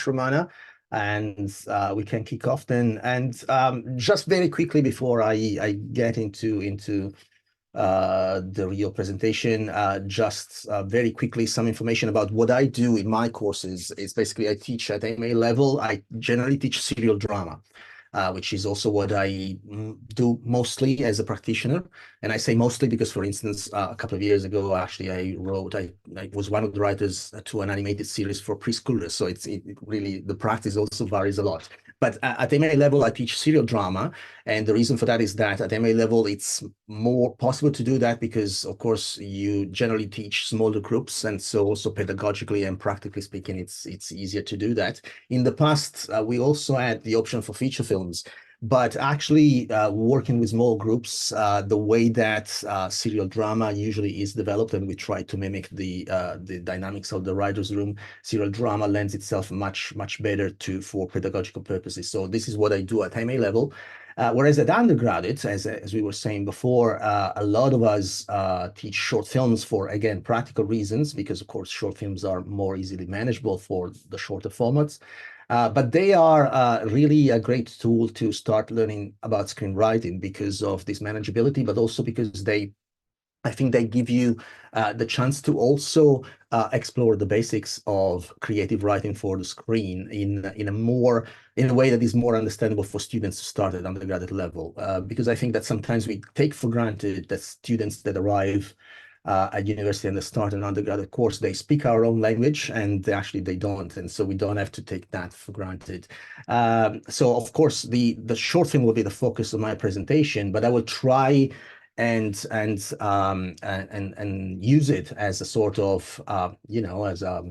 Romana, and we can kick off then. And just very quickly before I get into the real presentation, just very quickly some information about what I do in my courses. Is basically I teach at MA level. I generally teach serial drama, which is also what I do mostly as a practitioner. And I say mostly because, for instance, a couple of years ago, actually, I was one of the writers to an animated series for preschoolers. So it really, the practice also varies a lot. But at MA level, I teach serial drama. And the reason for that is that at MA level, it's more possible to do that because, of course, you generally teach smaller groups. And so also pedagogically and practically speaking, it's easier to do that. In the past, we also had the option for feature films. But actually, working with small groups, the way that serial drama usually is developed, and we try to mimic the dynamics of the writer's room, serial drama lends itself much better for pedagogical purposes. So this is what I do at MA level. Whereas at undergraduate, as we were saying before, a lot of us teach short films for, again, practical reasons, because, of course, short films are more easily manageable for the shorter formats. But they are really a great tool to start learning about screenwriting because of this manageability, but also because I think they give you the chance to also explore the basics of creative writing for the screen in a way that is more understandable for students to start at undergraduate level. Because I think that sometimes we take for granted that students that arrive at university and they start an undergraduate course, they speak our own language, and they don't. And so we don't have to take that for granted. So of course, the short film will be the focus of my presentation, but I will try and use it as a sort of, as a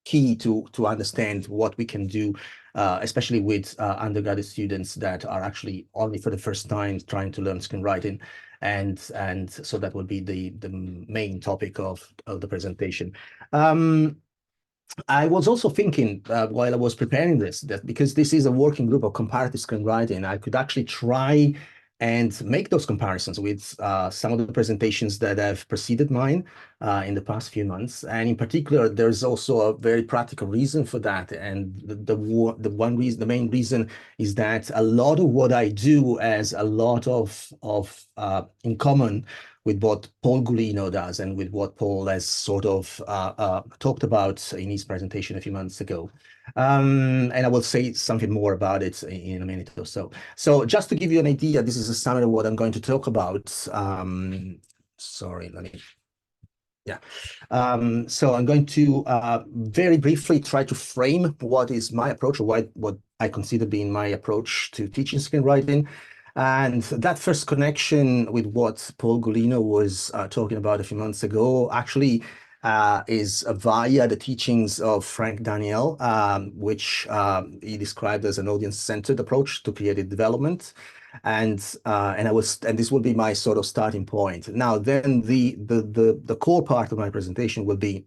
key to understand what we can do, especially with undergraduate students that are actually only for the first time trying to learn screenwriting. And so that will be the main topic of the presentation. I was also thinking while I was preparing this, that because this is a working group of comparative screenwriting, I could actually try and make those comparisons with some of the presentations that have preceded mine in the past few months. And in particular, there's also a very practical reason for that. And the main reason is that a lot of what I do has a lot of in common with what Paul Gulino does and with what Paul has sort of talked about in his presentation a few months ago. And I will say something more about it in a minute or so. So just to give you an idea, this is a summary of what I'm going to talk about. Sorry, let me... Yeah. So I'm going to very briefly try to frame what is my approach, or what I consider being my approach to teaching screenwriting. And that first connection with what Paul Gulino was talking about a few months ago actually is via the teachings of Frank Daniel, which he described as an audience-centered approach to creative development. And this will be my sort of starting point. Now, then the core part of my presentation will be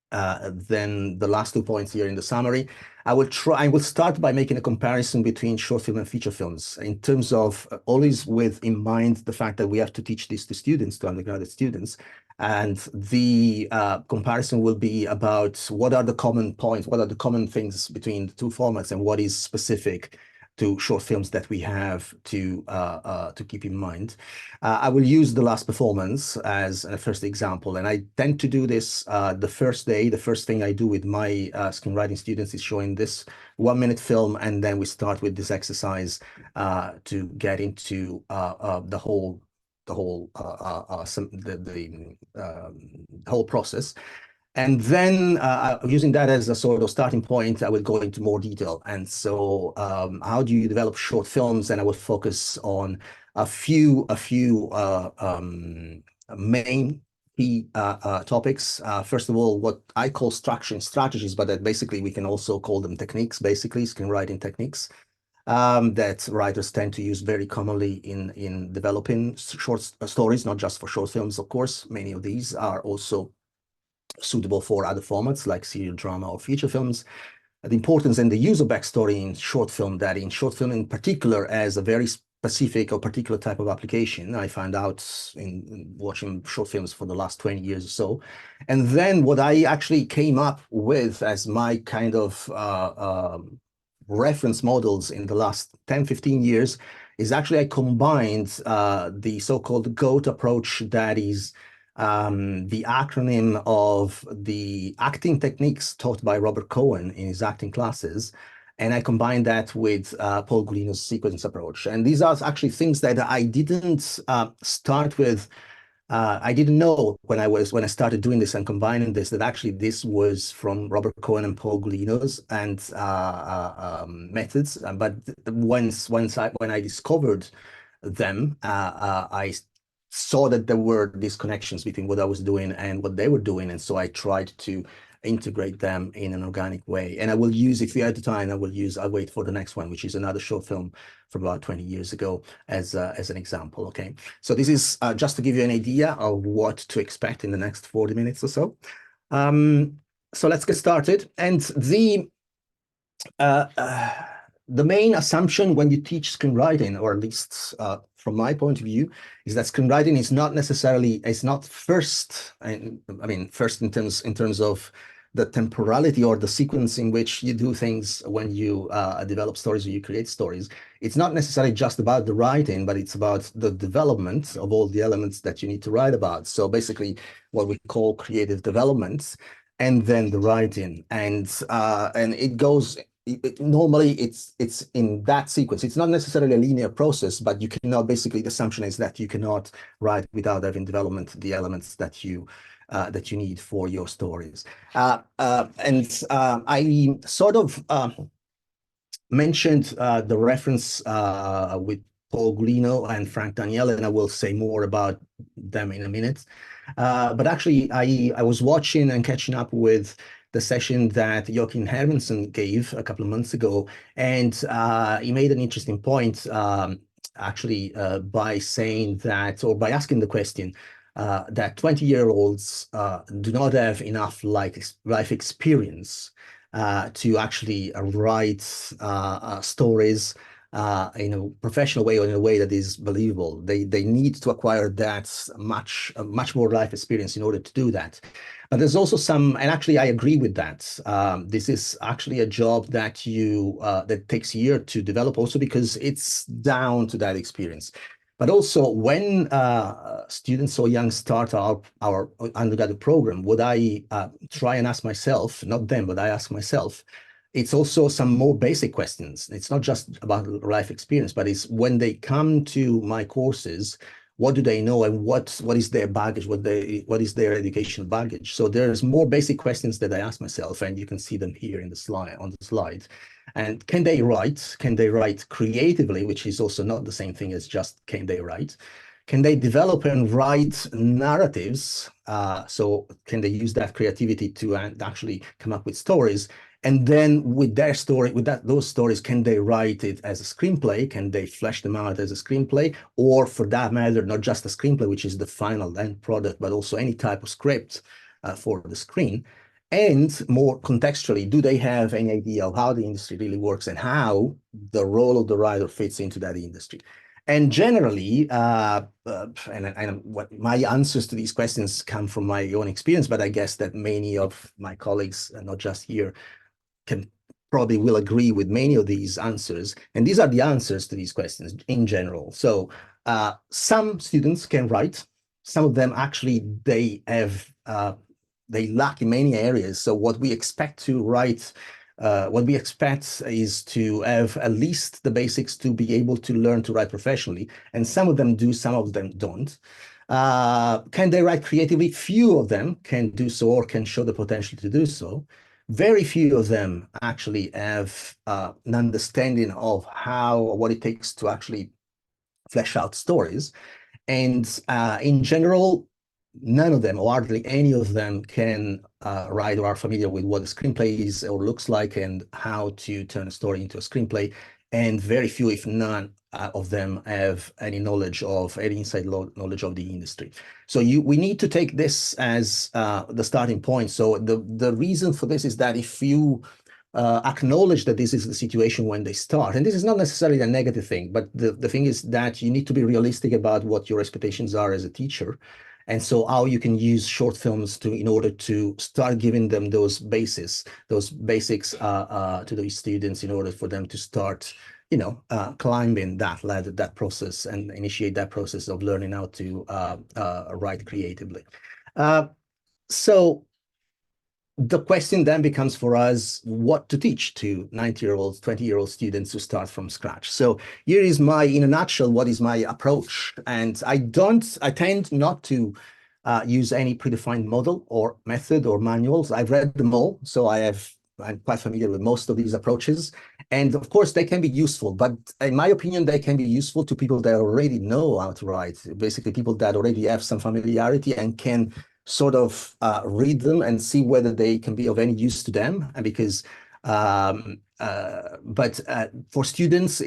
then the last 2 points here in the summary. I will start by making a comparison between short film and feature films in terms of always with in mind the fact that we have to teach this to students, to undergraduate students. And the comparison will be about what are the common points, what are the common things between the two formats, and what is specific to short films that we have to keep in mind. I will use The Last Performance as a first example, and I tend to do this the first day. The first thing I do with my screenwriting students is showing this 1-minute film, and then we start with this exercise to get into the whole process. And then using that as a sort of starting point, I will go into more detail. And so how do you develop short films? And I will focus on a few main key topics. First of all, what I call structuring strategies, but that basically we can also call them techniques, basically screenwriting techniques that writers tend to use very commonly in developing short stories, not just for short films, of course. Many of these are also suitable for other formats like serial drama or feature films. The importance and the use of backstory in short film, that in short film in particular has a very specific or particular type of application. I found out in watching short films for the last 20 years or so. And then what I actually came up with as my kind of reference models in the last 10, 15 years is actually I combined the so-called GOAT approach, that is the acronym of the acting techniques taught by Robert Cohen in his acting classes. And I combined that with Paul Gulino's sequence approach. And these are actually things that I didn't start with. I didn't know when I started doing this and combining this, that actually this was from Robert Cohen and Paul Gulino's and methods. But when I discovered them, I saw that there were these connections between what I was doing and what they were doing. And so I tried to integrate them in an organic way. And I will use, if we have the time, I'll wait for the next one, which is another short film from about 20 years ago as an example, okay? So this is just to give you an idea of what to expect in the next 40 minutes or so. So let's get started. And the main assumption when you teach screenwriting, or at least from my point of view, is that screenwriting is not necessarily, it's not first, first in terms of the temporality or the sequence in which you do things when you develop stories or you create stories. It's not necessarily just about the writing, but it's about the development of all the elements that you need to write about. So basically what we call creative development, and then the writing. And it goes, normally it's in that sequence. It's not necessarily a linear process, but you cannot, basically the assumption is that you cannot write without having development the elements that you need for your stories. I sort of mentioned the reference with Paul Gulino and Frank Daniele, and I will say more about them in a minute. But actually, I was watching and catching up with the session that Joachim Hermansson gave a couple of months ago, and he made an interesting point, by saying that, or by asking the question, that 20-year-olds do not have enough life experience to actually write stories in a professional way or in a way that is believable. They need to acquire that much more life experience in order to do that. But there's also some, and actually I agree with that. This is actually a job that that takes a year to develop, also because it's down to that experience. But also when students or young start our undergraduate program, what I try and ask myself, not them, but I ask myself, it's also some more basic questions. It's not just about life experience, but it's when they come to my courses, what do they know and what is their baggage, what is their educational baggage. So there's more basic questions that I ask myself, and you can see them here in the slide, on the slide. And can they write? Can they write creatively, which is also not the same thing as just can they write? Can they develop and write narratives? So can they use that creativity to actually come up with stories? And then with their story, those stories, can they write it as a screenplay? Can they flesh them out as a screenplay? Or for that matter, not just a screenplay, which is the final end product, but also any type of script for the screen? And more contextually, do they have any idea of how the industry really works and how the role of the writer fits into that industry? And generally, what my answers to these questions come from my own experience, but I guess that many of my colleagues, not just here, probably will agree with many of these answers. And these are the answers to these questions in general. So some students can write. Some of them actually, they lack in many areas. So what we expect to write, what we expect is to have at least the basics to be able to learn to write professionally. And some of them do, some of them don't. Can they write creatively? Few of them can do so or can show the potential to do so. Very few of them actually have an understanding of what it takes to actually flesh out stories. And in general, none of them, or hardly any of them, can write or are familiar with what a screenplay is or looks like and how to turn a story into a screenplay. And very few, if none, of them have any knowledge of, any inside knowledge of the industry. So we need to take this as the starting point. So the reason for this is that if you acknowledge that this is the situation when they start. And this is not necessarily a negative thing, but the thing is that you need to be realistic about what your expectations are as a teacher. And so how you can use short films in order to start giving them those basics to those students in order for them to start, climbing that ladder, that process, and initiate that process of learning how to write creatively. So the question then becomes for us what to teach to 90-year-olds, 20-year-old students who start from scratch. So here is in a nutshell, what is my approach. And I tend not to use any predefined model or method or manuals. I've read them all, so I'm quite familiar with most of these approaches. And of course, they can be useful, but in my opinion, they can be useful to people that already know how to write, basically people that already have some familiarity and can sort of read them and see whether they can be of any use to them. And because, but for students,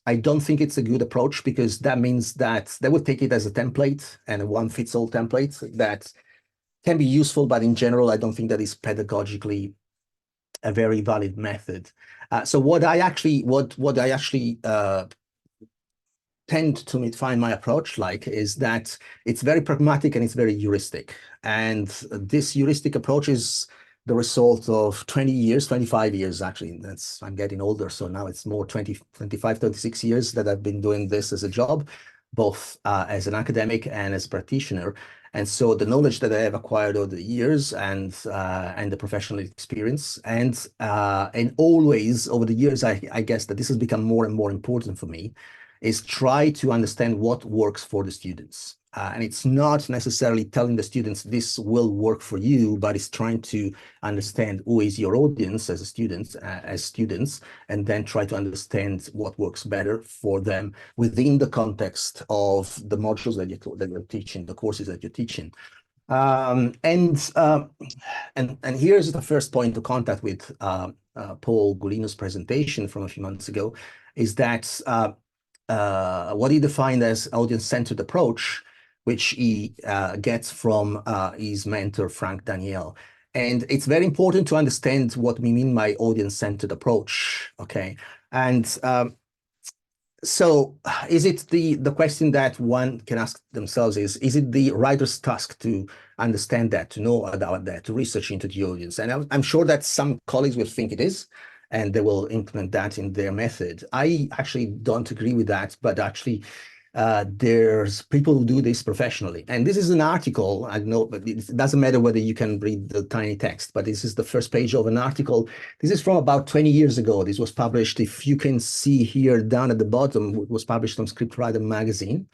I don't think it's a good approach, because that means that they would take it as a template and a one-fits-all template that can be useful, but in general, I don't think that is pedagogically a very valid method. So what I actually tend to find my approach like is that it's very pragmatic and it's very heuristic. And this heuristic approach is the result of 20 years, 25 years, actually. I'm getting older, so now it's more 25, 36 years that I've been doing this as a job, both as an academic and as a practitioner. And so the knowledge that I have acquired over the years and the professional experience, and always over the years, I guess that this has become more and more important for me, is try to understand what works for the students. And it's not necessarily telling the students this will work for you, but it's trying to understand who is your audience as students, and then try to understand what works better for them within the context of the modules that you're teaching, the courses that you're teaching. And here's the first point of contact with Paul Gulino's presentation from a few months ago, is that what he defined as audience-centered approach, which he gets from his mentor, Frank Daniel. And it's very important to understand what we mean by audience-centered approach, okay? And so is it the question that one can ask themselves is it the writer's task to understand that, to know about that, to research into the audience? And I'm sure that some colleagues will think it is, and they will implement that in their method. I actually don't agree with that, but actually there's people who do this professionally. And this is an article, I know, but it doesn't matter whether you can read the tiny text, but this is the first page of an article. This is from about 20 years ago. This was published, if you can see here down at the bottom, it was published on Scriptwriter magazine.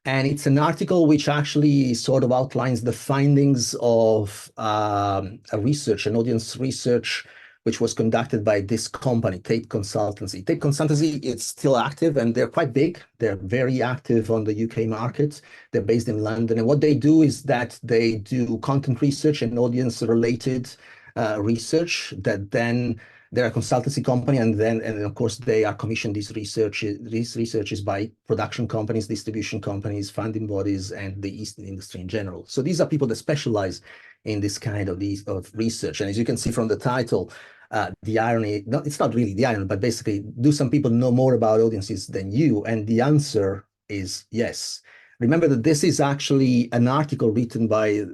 And it's an article which actually sort of outlines the findings of a research, an audience research, which was conducted by this company, Tate Consultancy. Tate Consultancy is still active, and they're quite big. They're very active on the UK market. They're based in London. And what they do is that they do content research and audience-related research that then they're a consultancy company, and of course they are commissioned these researches by production companies, distribution companies, funding bodies, and the Eastern industry in general. So these are people that specialize in this kind of research. And as you can see from the title, the irony, it's not really the irony, but basically, do some people know more about audiences than you? And the answer is yes. Remember that this is actually an article written by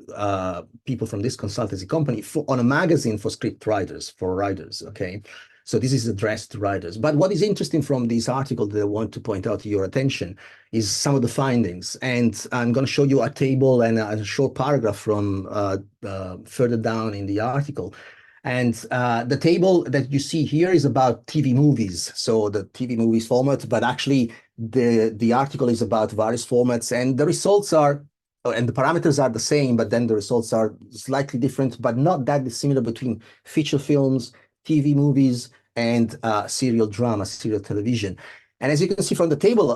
people from this consultancy company on a magazine for script writers, for writers, okay? So this is addressed to writers. But what is interesting from this article that I want to point out to your attention is some of the findings. And I'm going to show you a table and a short paragraph from further down in the article. And the table that you see here is about TV movies. So the TV movies format, but actually the article is about various formats, and the results are, and the parameters are the same, but then the results are slightly different, but not that dissimilar between feature films, TV movies, and serial drama, serial television. And as you can see from the table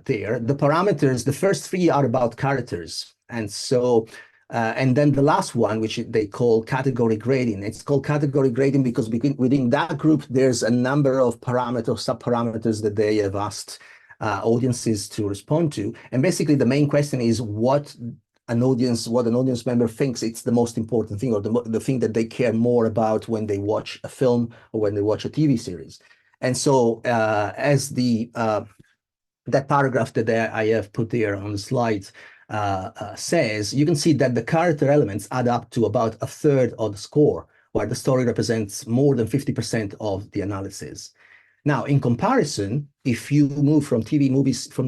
there, the parameters, the first three are about characters. And so, and then the last one, which they call category grading. It's called category grading because within that group, there's a number of parameters, sub-parameters that they have asked audiences to respond to. And basically, the main question is what what an audience member thinks it's the most important thing, or the thing that they care more about when they watch a film or when they watch a TV series. And so as that paragraph that I have put there on the slide says, you can see that the character elements add up to about a third of the score, while the story represents more than 50% of the analysis. Now, in comparison, if you move from TV movies to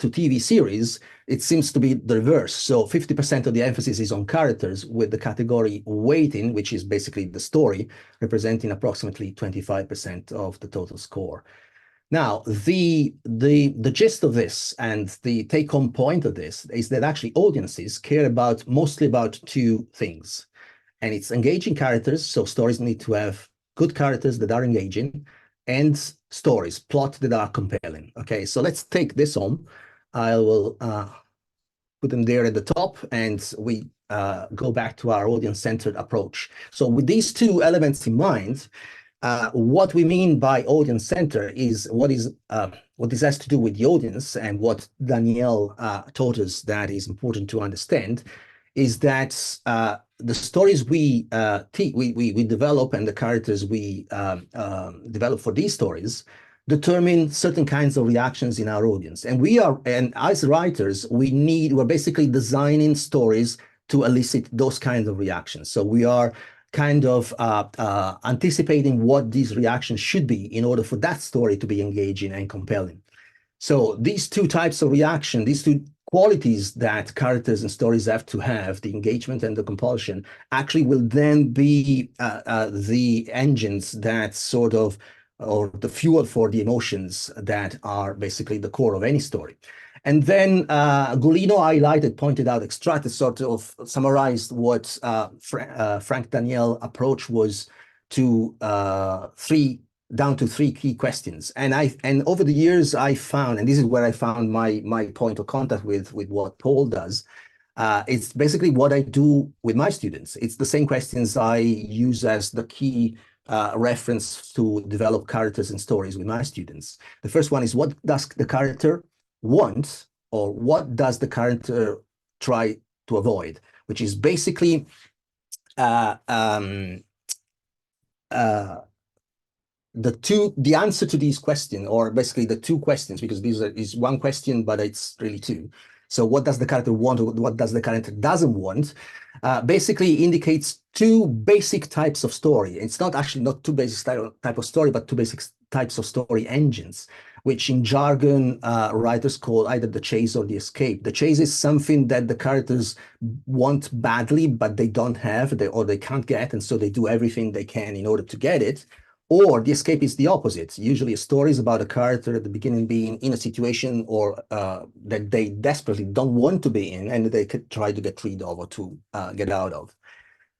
TV series, it seems to be the reverse. So 50% of the emphasis is on characters, with the category weighting, which is basically the story, representing approximately 25% of the total score. Now, the gist of this and the take-home point of this is that actually audiences care mostly about two things. And it's engaging characters, so stories need to have good characters that are engaging, and stories, plot that are compelling. Okay, so let's take this home. I will put them there at the top, and we go back to our audience-centered approach. So with these two elements in mind, what we mean by audience-centered is what this has to do with the audience, and what Danielle taught us that is important to understand is that the stories we develop and the characters we develop for these stories determine certain kinds of reactions in our audience. And as writers, we're basically designing stories to elicit those kinds of reactions. So we are kind of anticipating what these reactions should be in order for that story to be engaging and compelling. So these two types of reaction, these two qualities that characters and stories have to have, the engagement and the compulsion, actually will then be the engines that sort of, or the fuel for the emotions that are basically the core of any story. And then Gulino pointed out, extracted, sort of summarized what Frank Daniel approach was to down to three key questions. And over the years I found, and this is where I found my point of contact with what Paul does, it's basically what I do with my students. It's the same questions I use as the key reference to develop characters and stories with my students. The first one is, what does the character want, or what does the character try to avoid, which is basically the answer to these questions, or basically the two questions, because is one question, but it's really two. So what does the character want, or what does the character doesn't want, basically indicates two basic types of story. It's not two basic type of story, but two basic types of story engines, which in jargon writers call either the chase or the escape. The chase is something that the characters want badly, but they don't have, or they can't get, and so they do everything they can in order to get it. Or the escape is the opposite. Usually a story is about a character at the beginning being in a situation or that they desperately don't want to be in, and they could try to get rid of or to get out of.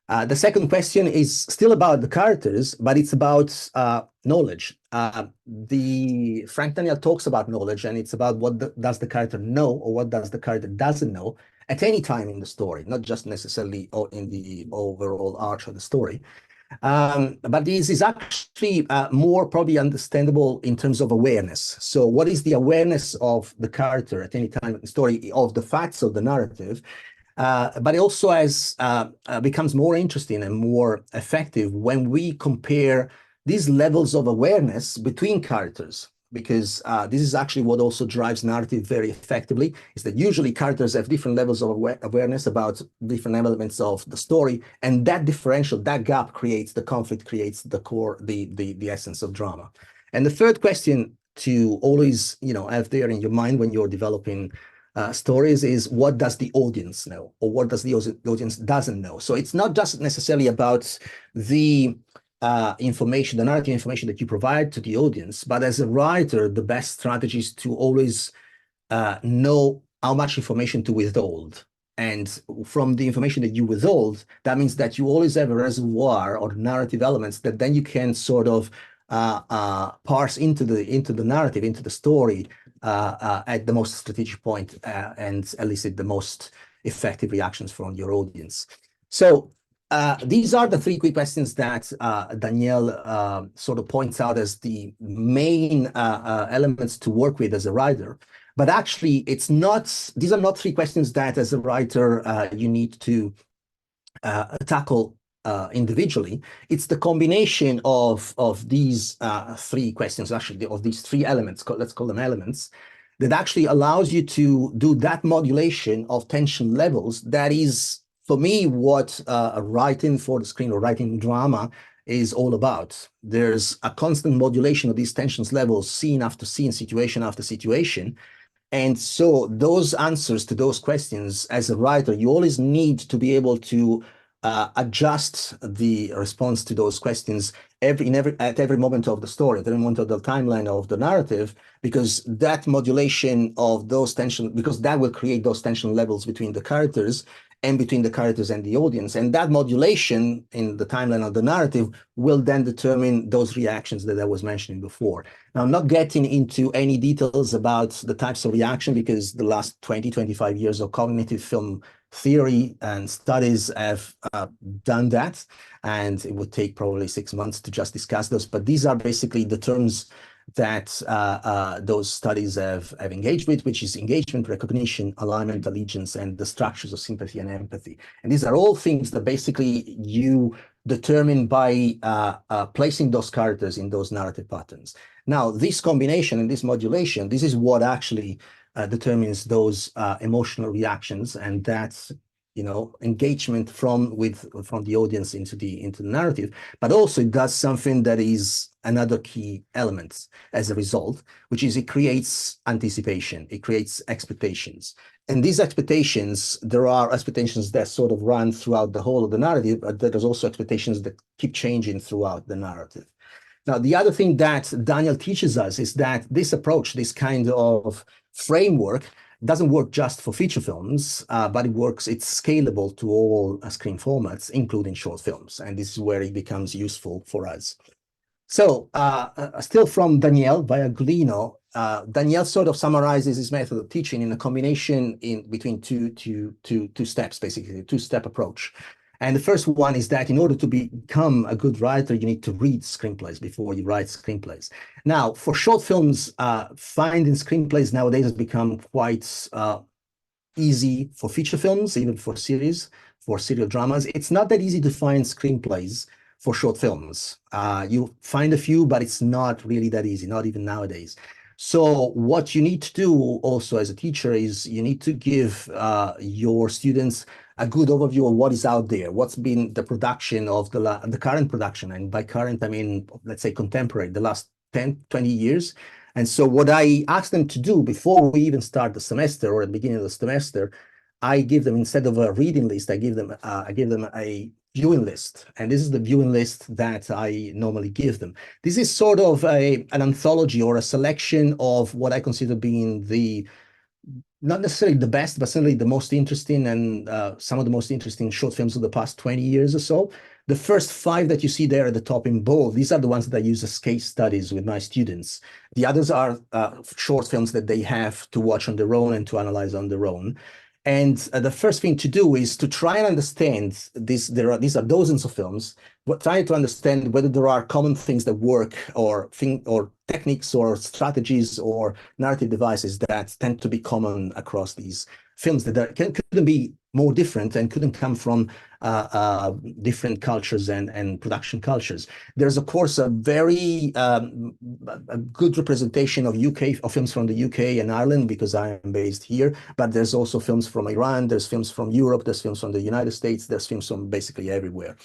The second question is still about the characters, but it's about knowledge. Frank Daniel talks about knowledge, and it's about what does the character know, or what does the character doesn't know at any time in the story, not just necessarily in the overall arc of the story. But this is actually more probably understandable in terms of awareness. So what is the awareness of the character at any time in the story, of the facts of the narrative? But it also becomes more interesting and more effective when we compare these levels of awareness between characters, because this is actually what also drives narrative very effectively, is that usually characters have different levels of awareness about different elements of the story, and that differential, that gap creates the conflict, creates the core, the essence of drama. And the third question to always, have there in your mind when you're developing stories is, what does the audience know, or what does the audience doesn't know? So it's not just necessarily about the information, the narrative information that you provide to the audience, but as a writer, the best strategy is to always know how much information to withhold. And from the information that you withhold, that means that you always have a reservoir or narrative elements that then you can sort of parse into the narrative, into the story at the most strategic point, and elicit the most effective reactions from your audience. So these are the three quick questions that Danielle sort of points out as the main elements to work with as a writer. But actually, it's not, these are not three questions that as a writer you need to tackle individually. It's the combination of these three questions, actually, of these three elements, let's call them elements, that actually allows you to do that modulation of tension levels. That is, for me, what writing for the screen or writing drama is all about. There's a constant modulation of these tensions levels, scene after scene, situation after situation. And so those answers to those questions, as a writer, you always need to be able to adjust the response to those questions at every moment of the story, at every moment of the timeline of the narrative, because that modulation of those tension, because that will create those tension levels between the characters and between the characters and the audience. And that modulation in the timeline of the narrative will then determine those reactions that I was mentioning before. Now, I'm not getting into any details about the types of reaction, because the last 20, 25 years of cognitive film theory and studies have done that, and it would take probably 6 months to just discuss those. But these are basically the terms that those studies have engaged with, which is engagement, recognition, alignment, allegiance, and the structures of sympathy and empathy. And these are all things that basically you determine by placing those characters in those narrative patterns. Now, this combination and this modulation, this is what actually determines those emotional reactions, and that's, you know, engagement from the audience into the narrative. But also it does something that is another key element as a result, which is it creates anticipation, it creates expectations. And these expectations, there are expectations that sort of run throughout the whole of the narrative, but there's also expectations that keep changing throughout the narrative. Now, the other thing that Daniel teaches us is that this approach, this kind of framework, doesn't work just for feature films, but it's scalable to all screen formats, including short films. And this is where it becomes useful for us. So still from Daniel Viaglino, Daniel sort of summarizes his method of teaching in a combination between two steps, basically, a two-step approach. And the first one is that in order to become a good writer, you need to read screenplays before you write screenplays. Now, for short films, finding screenplays nowadays has become quite easy. For feature films, even for serial dramas. It's not that easy to find screenplays for short films. You find a few, but it's not really that easy, not even nowadays. So what you need to do also as a teacher is you need to give your students a good overview of what is out there, what's been the production of the current production. And by current, I mean, let's say contemporary, the last 10, 20 years. And so what I ask them to do before we even start the semester or at the beginning of the semester, I give them, instead of a reading list, I give them a viewing list. And this is the viewing list that I normally give them. This is sort of an anthology or a selection of what I consider being not necessarily the best, but certainly the most interesting and some of the most interesting short films of the past 20 years or so. The first 5 that you see there at the top in bold, these are the ones that I use as case studies with my students. The others are short films that they have to watch on their own and to analyze on their own. And the first thing to do is to try and understand these are dozens of films, but try to understand whether there are common things that work or techniques or strategies or narrative devices that tend to be common across these films that couldn't be more different and couldn't come from different cultures and production cultures. There's, of course, a very a good representation of films from the UK and Ireland, because I am based here, but there's also films from Iran, there's films from Europe, there's films from the United States, there's films from basically everywhere.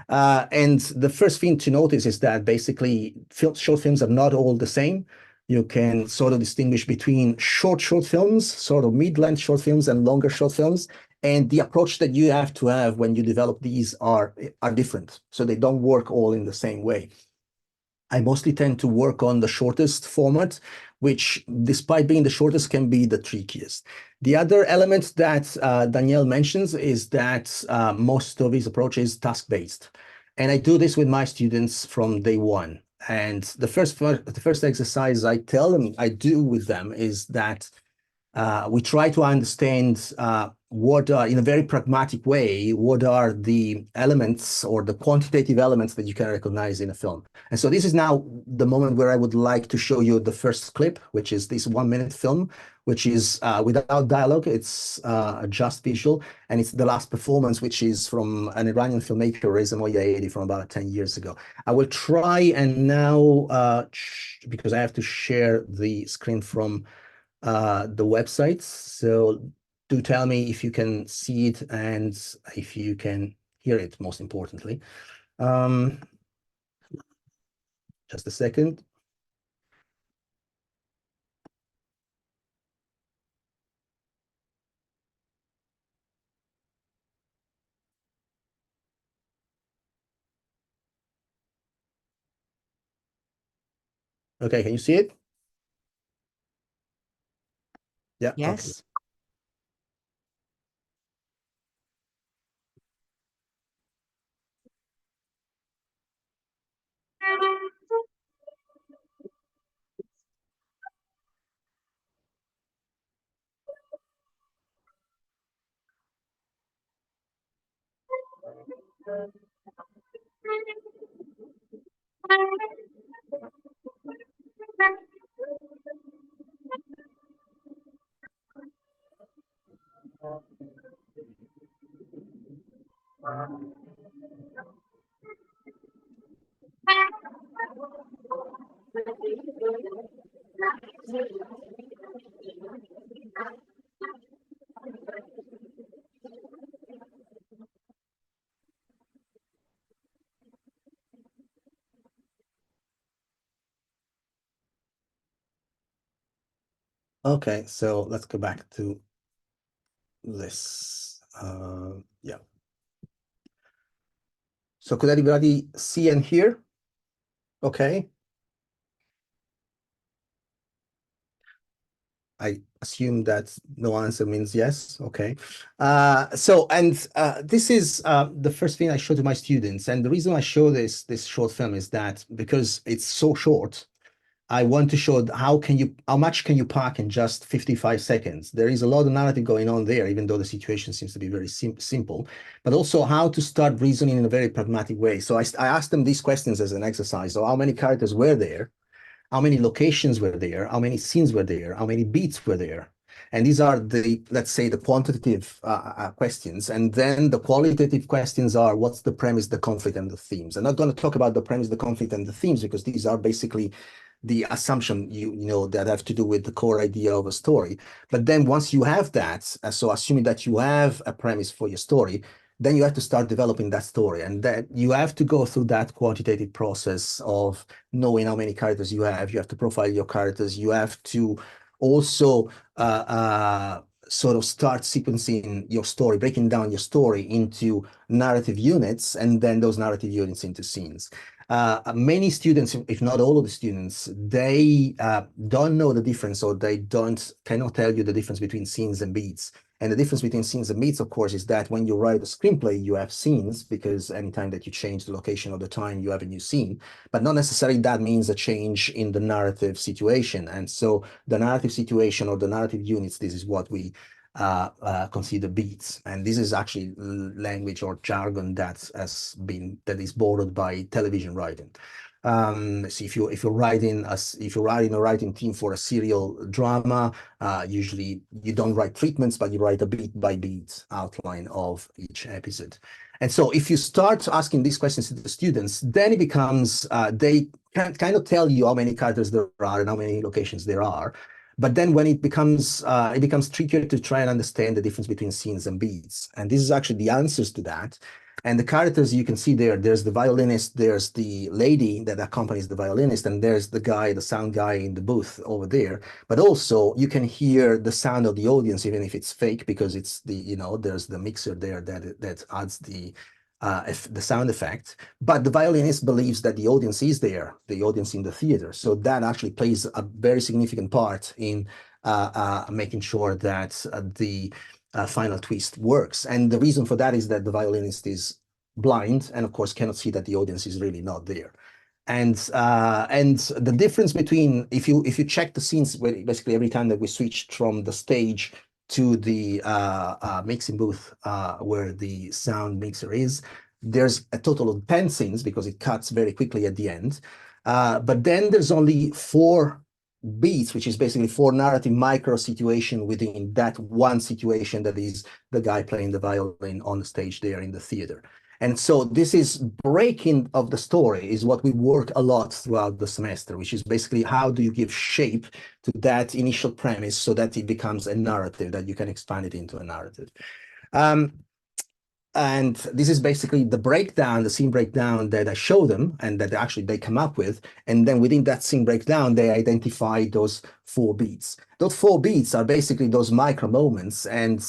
And the first thing to notice is that basically short films are not all the same. You can sort of distinguish between short films, sort of mid-length short films, and longer short films. And the approach that you have to have when you develop these are different. So they don't work all in the same way. I mostly tend to work on the shortest format, which, despite being the shortest, can be the trickiest. The other element that Danielle mentions is that most of his approach is task-based. And I do this with my students from day one. And the first exercise I tell them I do with them is that we try to understand what are, in a very pragmatic way, what are the elements or the quantitative elements that you can recognize in a film. And so this is now the moment where I would like to show you the first clip, which is this 1-minute film, which is without dialogue. It's just visual, and it's The Last Performance, which is from an Iranian filmmaker, Reza Moyaedi, from about 10 years ago. I will try and now, because I have to share the screen from the website. So do tell me if you can see it and if you can hear it, most importantly. Um, just a second. Okay, can you see it? Yeah, okay. Yes. Okay, so let's go back to this. Yeah. So could everybody see and hear? Okay. I assume that no answer means yes. Okay. This is the first thing I show to my students. And the reason I show this short film is that because it's so short, I want to show how much can you pack in just 55 seconds. There is a lot of narrative going on there, even though the situation seems to be very simple, but also how to start reasoning in a very pragmatic way. So I asked them these questions as an exercise. So how many characters were there? How many locations were there? How many scenes were there? How many beats were there? And these are the, let's say, the quantitative questions. And then the qualitative questions are, what's the premise, the conflict, and the themes? I'm not going to talk about the premise, the conflict, and the themes, because these are basically the assumption you know that have to do with the core idea of a story. But then once you have that, so assuming that you have a premise for your story, then you have to start developing that story, and that you have to go through that quantitative process of knowing how many characters you have. You have to profile your characters. You have to also sort of start sequencing your story, breaking down your story into narrative units, and then those narrative units into scenes. Many students, if not all of the students, they don't know the difference, or they cannot tell you the difference between scenes and beats. And the difference between scenes and beats, of course, is that when you write a screenplay, you have scenes, because anytime that you change the location or the time, you have a new scene. But not necessarily that means a change in the narrative situation. And so the narrative situation or the narrative units, this is what we consider beats. And this is actually language or jargon that is borrowed by television writing. So if you're writing a writing team for a serial drama, usually you don't write treatments, but you write a beat by beat outline of each episode. And so if you start asking these questions to the students, then it becomes they can kind of tell you how many characters there are and how many locations there are. But then when it becomes trickier to try and understand the difference between scenes and beats. And this is actually the answers to that. And the characters you can see there's the violinist, there's the lady that accompanies the violinist, and there's the guy, the sound guy in the booth over there. But also you can hear the sound of the audience, even if it's fake, because it's there's the mixer there that adds the sound effect. But the violinist believes that the audience is there, the audience in the theater. So that actually plays a very significant part in making sure that the final twist works. And the reason for that is that the violinist is blind and, of course, cannot see that the audience is really not there. And the difference between, if you check the scenes, where basically every time that we switched from the stage to the mixing booth where the sound mixer is, there's a total of 10 scenes, because it cuts very quickly at the end. But then there's only 4 beats, which is basically 4 narrative micro situation within that one situation that is the guy playing the violin on the stage there in the theater. And so this is breaking of the story is what we work a lot throughout the semester, which is basically how do you give shape to that initial premise so that it becomes a narrative, that you can expand it into a narrative. And this is basically the breakdown, the scene breakdown that I show them and that actually they come up with. And then within that scene breakdown, they identify those 4 beats. Those 4 beats are basically those micro moments. And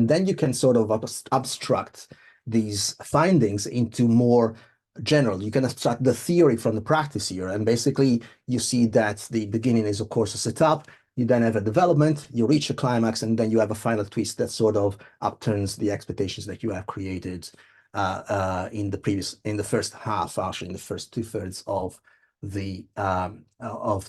then you can sort of abstract these findings into more general. You can abstract the theory from the practice here. And basically you see that the beginning is, of course, a setup. You then have a development, you reach a climax, and then you have a final twist that sort of upturns the expectations that you have created in the first half, actually in the first 2/3 of the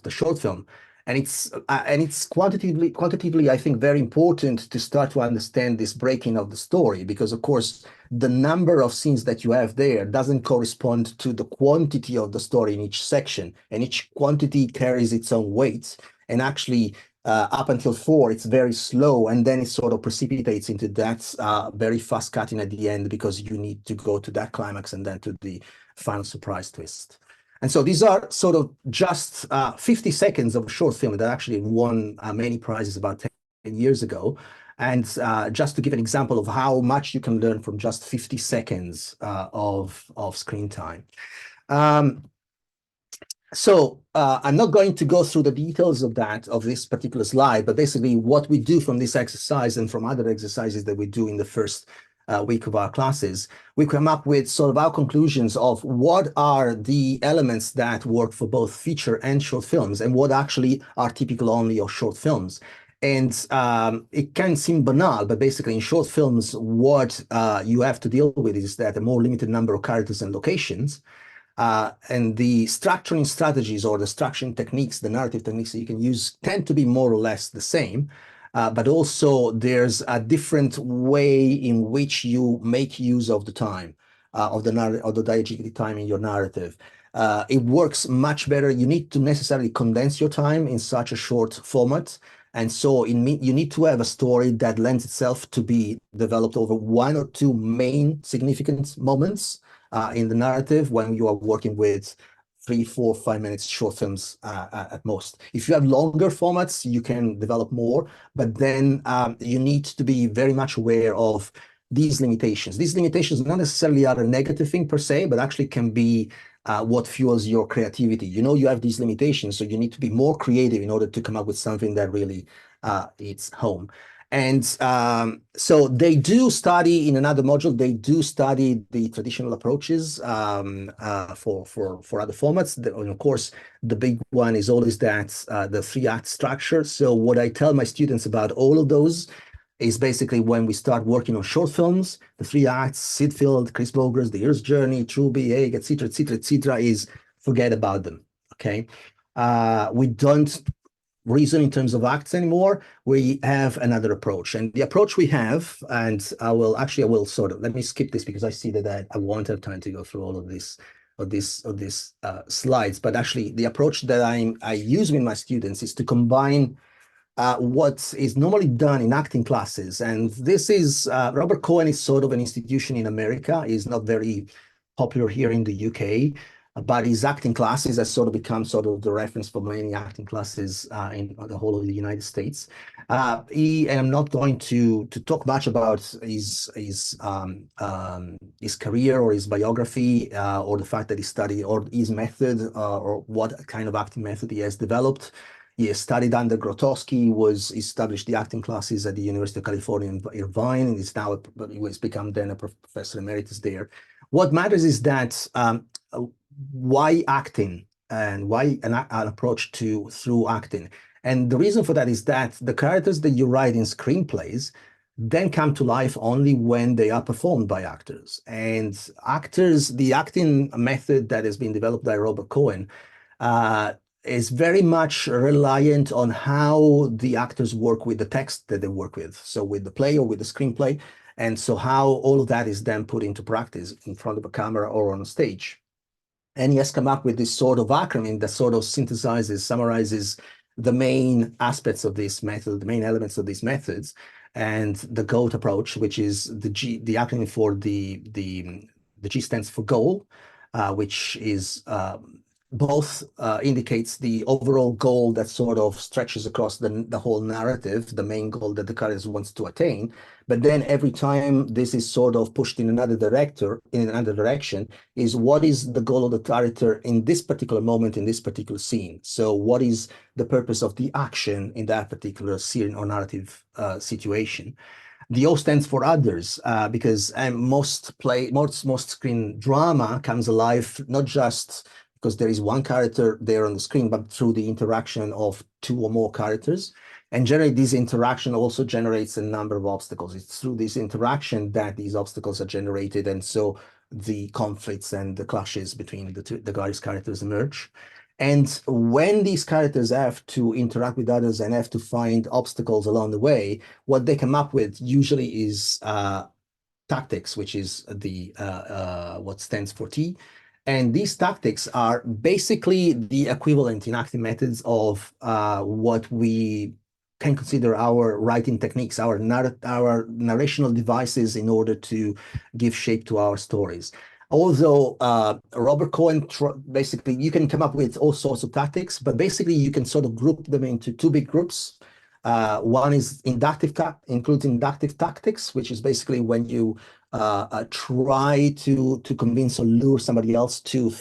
short film. And it's quantitatively, I think, very important to start to understand this breaking of the story, because of course the number of scenes that you have there doesn't correspond to the quantity of the story in each section, and each quantity carries its own weight. And actually, up until 4, it's very slow, and then it sort of precipitates into that very fast cutting at the end, because you need to go to that climax and then to the final surprise twist. And so these are sort of just 50 seconds of a short film that actually won many prizes about 10 years ago. And just to give an example of how much you can learn from just 50 seconds of screen time. So I'm not going to go through the details of this particular slide, but basically what we do from this exercise and from other exercises that we do in the first week of our classes, we come up with sort of our conclusions of what are the elements that work for both feature and short films, and what actually are typical only of short films. And it can seem banal, but basically in short films, what you have to deal with is that a more limited number of characters and locations. And the structuring strategies or the structuring techniques, the narrative techniques that you can use tend to be more or less the same. But also there's a different way in which you make use of the time, of the diegetic time in your narrative. It works much better. You need to necessarily condense your time in such a short format. And so you need to have a story that lends itself to be developed over 1 or 2 main significant moments in the narrative when you are working with 3, 4, 5 minutes short films at most. If you have longer formats, you can develop more, but then you need to be very much aware of these limitations. These limitations not necessarily are a negative thing per se, but actually can be what fuels your creativity. You know you have these limitations, so you need to be more creative in order to come up with something that really hits home. And so they do study in another module, they do study the traditional approaches for other formats. And of course, the big one is always that the 3-act structure. So what I tell my students about all of those is basically when we start working on short films, the 3 acts, Sydfield, Chris Bogers, The Hero's Journey, Truby, Egg, etc., etc., etc., is forget about them, okay? We don't reason in terms of acts anymore. We have another approach, and the approach we have, and I will sort of, let me skip this because I see that I won't have time to go through all of these slides, but actually the approach that I use with my students is to combine what is normally done in acting classes. And this is, Robert Cohen is sort of an institution in America. He's not very popular here in the UK, but his acting classes has sort of become sort of the reference for many acting classes in the whole of the United States. And I'm not going to talk much about his career or his biography or the fact that he studied or his method or what kind of acting method he has developed. He studied under Grotowski, he established the acting classes at the University of California in Irvine, and he has become then a professor emeritus there. What matters is that why acting and why an approach through acting. And the reason for that is that the characters that you write in screenplays then come to life only when they are performed by actors. And the acting method that has been developed by Robert Cohen is very much reliant on how the actors work with the text that they work with. So with the play or with the screenplay. And so how all of that is then put into practice in front of a camera or on a stage. And he has come up with this sort of acronym that sort of summarizes the main aspects of this method, the main elements of these methods, and the GOAT approach, which is the acronym for the G stands for goal, which is both indicates the overall goal that sort of stretches across the whole narrative, the main goal that the character wants to attain. But then every time this is sort of pushed in another direction, is what is the goal of the character in this particular moment, in this particular scene? So what is the purpose of the action in that particular scene or narrative situation? The O stands for others, because most screen drama comes alive not just because there is one character there on the screen, but through the interaction of two or more characters. And generally, this interaction also generates a number of obstacles. It's through this interaction that these obstacles are generated, and so the conflicts and the clashes between the various characters emerge. And when these characters have to interact with others and have to find obstacles along the way, what they come up with usually is tactics, which is what stands for T. And these tactics are basically the equivalent in acting methods of what we can consider our writing techniques, our narrational devices in order to give shape to our stories. Although Robert Cohen, basically, you can come up with all sorts of tactics, but basically you can sort of group them into two big groups. One is includes inductive tactics, which is basically when you try to convince or lure somebody else to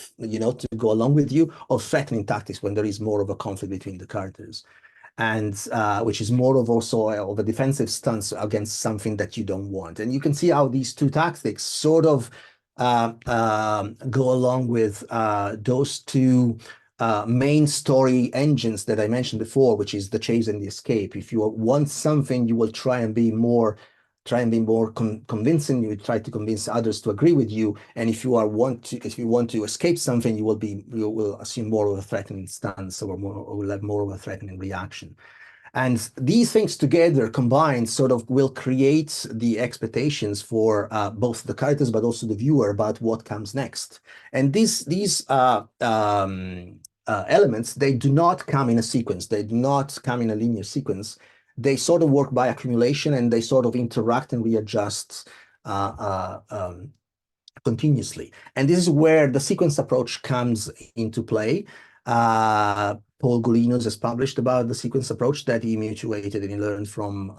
go along with you, or threatening tactics when there is more of a conflict between the characters, and which is more of also of a defensive stance against something that you don't want. And you can see how these two tactics sort of go along with those two main story engines that I mentioned before, which is the chase and the escape. If you want something, you will try and be more convincing. You try to convince others to agree with you, and if you want to escape something, you will assume more of a threatening stance, or will have more of a threatening reaction. And these things together combined sort of will create the expectations for both the characters but also the viewer about what comes next. And these elements, they do not come in a sequence. They do not come in a linear sequence. They sort of work by accumulation, and they sort of interact and readjust continuously. And this is where the sequence approach comes into play. Paul Goulinos has published about the sequence approach that he mutuated and he learned from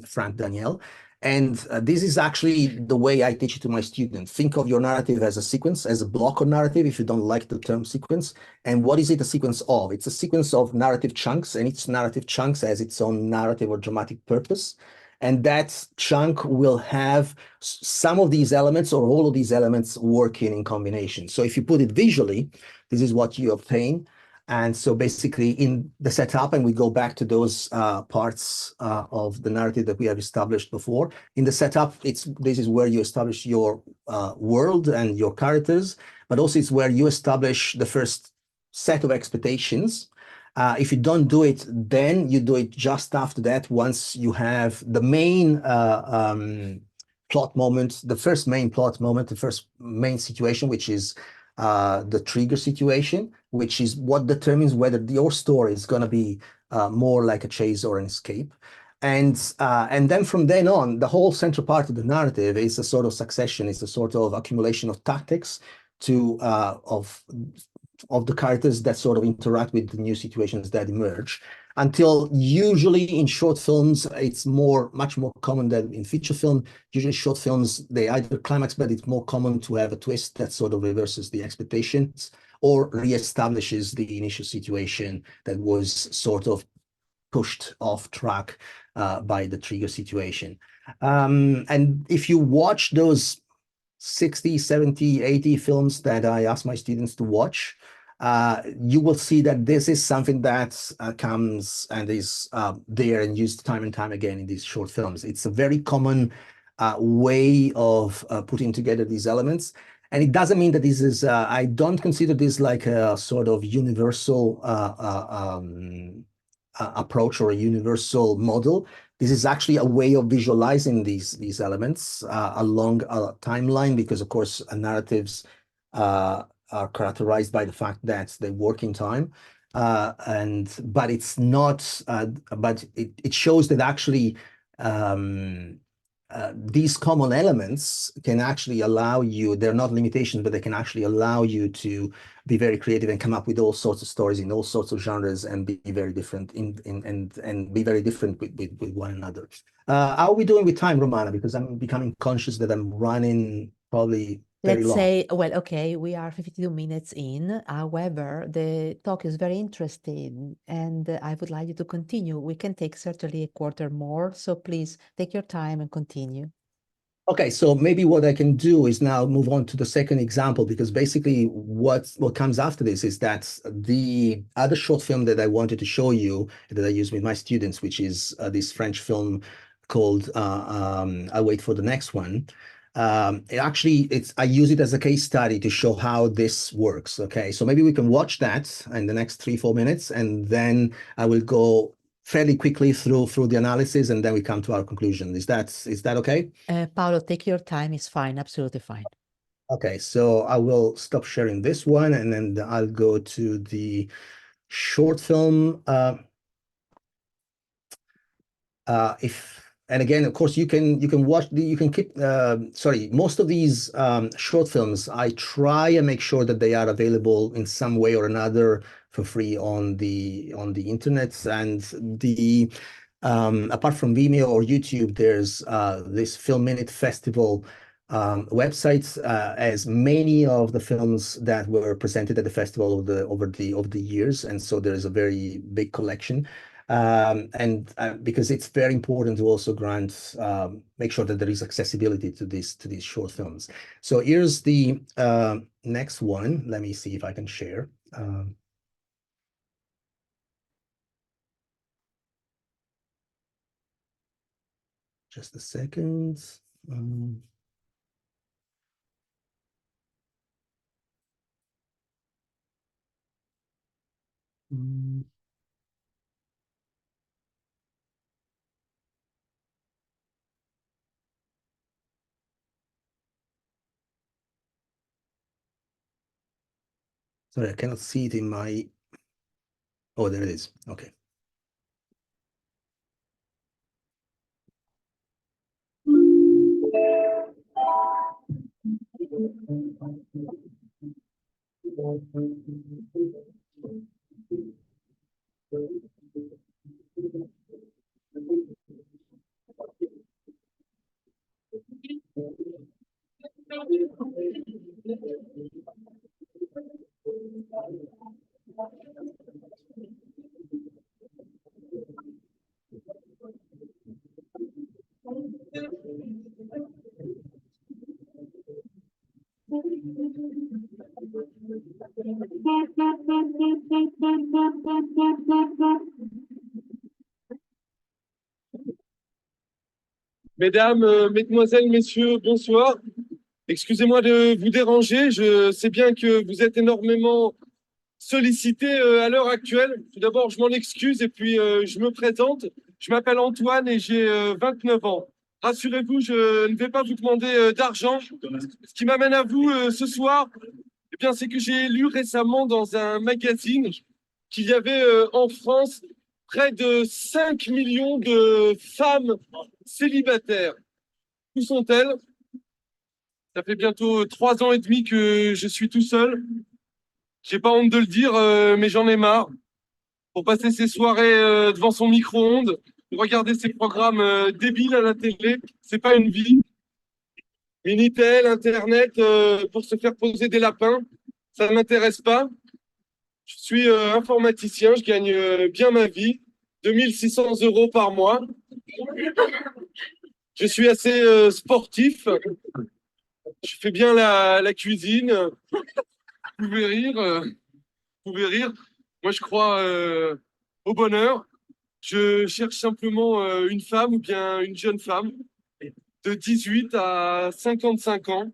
Frank Daniel. And this is actually the way I teach it to my students. Think of your narrative as a sequence, as a block of narrative, if you don't like the term sequence. And what is it a sequence of? It's a sequence of narrative chunks, and each narrative chunk has its own narrative or dramatic purpose. And that chunk will have some of these elements or all of these elements working in combination. So if you put it visually, this is what you obtain. And so basically in the setup, and we go back to those parts of the narrative that we have established before. In the setup, this is where you establish your world and your characters, but also it's where you establish the first set of expectations. If you don't do it, then you do it just after that, once you have the main plot moment, the first main plot moment, the first main situation, which is the trigger situation, which is what determines whether your story is going to be more like a chase or an escape. And then from then on, the whole central part of the narrative is a sort of succession, it's a sort of accumulation of tactics of the characters that sort of interact with the new situations that emerge, until usually in short films, it's much more common than in feature film. Usually short films, they either climax, but it's more common to have a twist that sort of reverses the expectations or reestablishes the initial situation that was sort of pushed off track by the trigger situation. And if you watch those 60, 70, 80 films that I ask my students to watch, you will see that this is something that comes and is there and used time and time again in these short films. It's a very common way of putting together these elements. And it doesn't mean that this is, I don't consider this like a sort of universal approach or a universal model. This is actually a way of visualizing these elements along a timeline, because of course narratives are characterized by the fact that they work in time. but it's not. But it shows that actually these common elements can actually allow you. They're not limitations, but they can actually allow you to be very creative and come up with all sorts of stories in all sorts of genres and be very different and be very different with one another. How are we doing with time, Romana? Because I'm becoming conscious that I'm running probably very Let's long. say, well, okay, we are 52 minutes in. However, the talk is very interesting and I would like you to continue. We can take certainly a quarter more. So please take your time and continue. Okay, so maybe what I can do is now move on to the second example, because basically what comes after this is that the other short film that I wanted to show you that I use with my students, which is this French film called I'll Wait for the Next One. I use it as a case study to show how this works. Okay, so maybe we can watch that in the next 3-4 minutes, and then I will go fairly quickly through the analysis, and then we come to our conclusion. Is that okay? Paolo, take your time. It's fine. Absolutely fine. Okay, so I will stop sharing this one, and then I'll go to the short film. And again, of course, you can watch you can keep sorry, most of these short films, I try and make sure that they are available in some way or another for free on the internet. And the apart from Vimeo or YouTube, there's this Film Minute Festival websites, as many of the films that were presented at the festival over the years, and so there's a very big collection. And because it's very important to also make sure that there is accessibility to these short films. So here's the next one. Let me see if I can share. Just a second. Mm. Sorry, I cannot see it in my. Oh, there it is. Okay. Mesdames, Mesdemoiselles, Messieurs, bonsoir. Excusez-moi de vous déranger. Je sais bien que vous êtes énormément sollicités à l'heure actuelle. Tout d'abord, je m'en excuse et puis je me présente. Je m'appelle Antoine et j'ai 29 ans. Rassurez-vous, je ne vais pas vous demander d'argent. Ce qui m'amène à vous ce soir, eh bien, c'est que j'ai lu récemment dans un magazine qu'il y avait en France près de 5 millions de femmes célibataires. Où sont-elles? Ça fait bientôt 3 ans et demi que je suis tout seul. J'ai pas honte de le dire, mais j'en ai marre. Pour passer ses soirées devant son micro-ondes, pour regarder ses programmes débiles à la télé, c'est pas une vie. Minitel, Internet, pour se faire poser des lapins, ça ne m'intéresse pas. Je suis informaticien, je gagne bien ma vie, 2600 euros par mois. Je suis assez sportif. Je fais bien la cuisine. Vous pouvez rire. Vous pouvez rire. Moi, je crois au bonheur. Je cherche simplement une femme ou bien une jeune femme de 18 à 55 ans,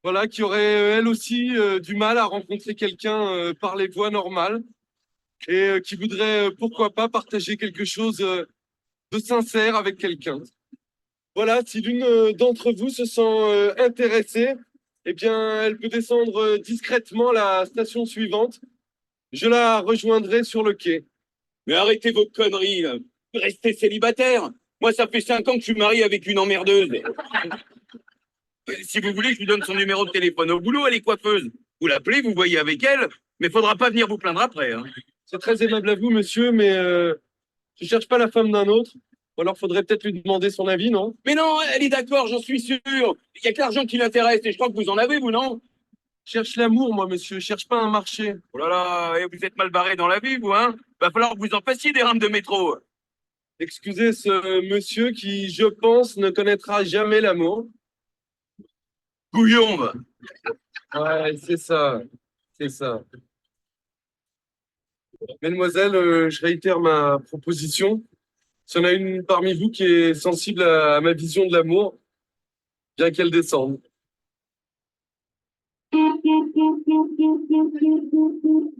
voilà, qui aurait elle aussi du mal à rencontrer quelqu'un par les voies normales et qui voudrait, pourquoi pas, partager quelque chose de sincère avec quelqu'un. Voilà, si l'une d'entre vous se sent intéressée, eh bien, elle peut descendre discrètement la station suivante. Je la rejoindrai sur le quai. Mais arrêtez vos conneries, là. Restez célibataire. Moi, ça fait 5 ans que je suis marié avec une emmerdeuse. Si vous voulez, je vous donne son numéro de téléphone au boulot, elle est coiffeuse. Vous l'appelez, vous voyez avec elle, mais faudra pas venir vous plaindre après. Hein. C'est très aimable à vous, monsieur, mais je cherche pas la femme d'un autre. Ou alors faudrait peut-être lui demander son avis, non? Mais non, elle est d'accord, j'en suis sûr. Il y a que l'argent qui l'intéresse, et je crois que vous en avez, vous, non? Je cherche l'amour, moi, monsieur. Je cherche pas un marché. Oh là là, et vous êtes mal barré dans la vie, vous, hein? Va falloir que vous en fassiez des rames de métro. Excusez ce monsieur qui, je pense, ne connaîtra jamais l'amour. Couillon, va. Ouais, c'est ça. C'est ça. Mademoiselle, je réitère ma proposition. S'il y en a une parmi vous qui est sensible à ma vision de l'amour, bien qu'elle descende.